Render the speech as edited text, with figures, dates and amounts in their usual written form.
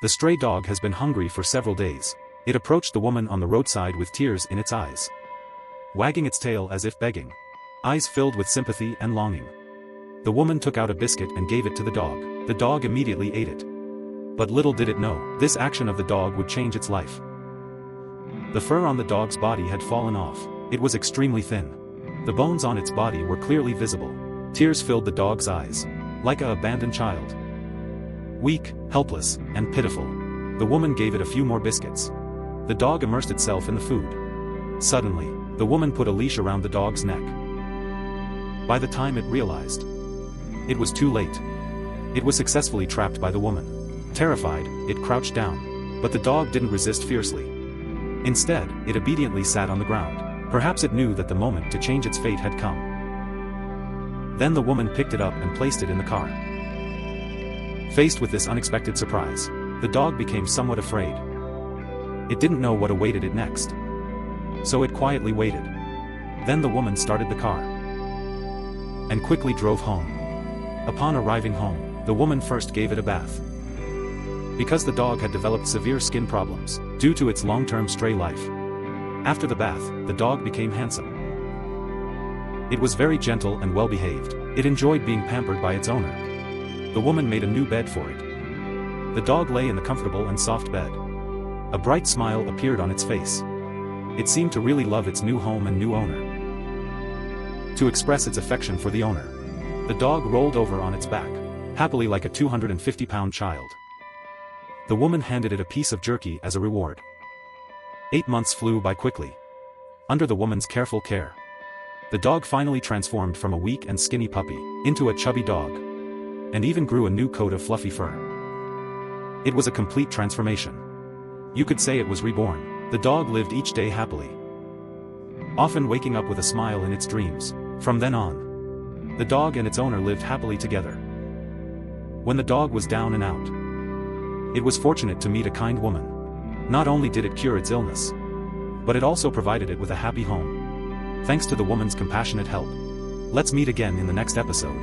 The stray dog has been hungry for several days. It approached the woman on the roadside with tears in its eyes, wagging its tail as if begging, eyes filled with sympathy and longing. The woman took out a biscuit and gave it to the dog. The dog immediately ate it. But little did it know, this action of the dog would change its life. The fur on the dog's body had fallen off. It was extremely thin. The bones on its body were clearly visible. Tears filled the dog's eyes, like an abandoned child. Weak, helpless, and pitiful. The woman gave it a few more biscuits. The dog immersed itself in the food. Suddenly, the woman put a leash around the dog's neck. By the time it realized, it was too late. It was successfully trapped by the woman. Terrified, it crouched down. But the dog didn't resist fiercely. Instead, it obediently sat on the ground. Perhaps it knew that the moment to change its fate had come. Then the woman picked it up and placed it in the car. Faced with this unexpected surprise, the dog became somewhat afraid. It didn't know what awaited it next. So it quietly waited. Then the woman started the car and quickly drove home. Upon arriving home, the woman first gave it a bath. Because the dog had developed severe skin problems due to its long-term stray life. After the bath, the dog became handsome. It was very gentle and well-behaved. It enjoyed being pampered by its owner. The woman made a new bed for it. The dog lay in the comfortable and soft bed. A bright smile appeared on its face. It seemed to really love its new home and new owner. To express its affection for the owner, the dog rolled over on its back, happily like a 250-pound child. The woman handed it a piece of jerky as a reward. 8 months flew by quickly. Under the woman's careful care, the dog finally transformed from a weak and skinny puppy into a chubby dog, and even grew a new coat of fluffy fur. It was a complete transformation. You could say it was reborn. The dog lived each day happily, often waking up with a smile in its dreams. From then on, the dog and its owner lived happily together. When the dog was down and out, it was fortunate to meet a kind woman. Not only did it cure its illness, but it also provided it with a happy home. Thanks to the woman's compassionate help. Let's meet again in the next episode.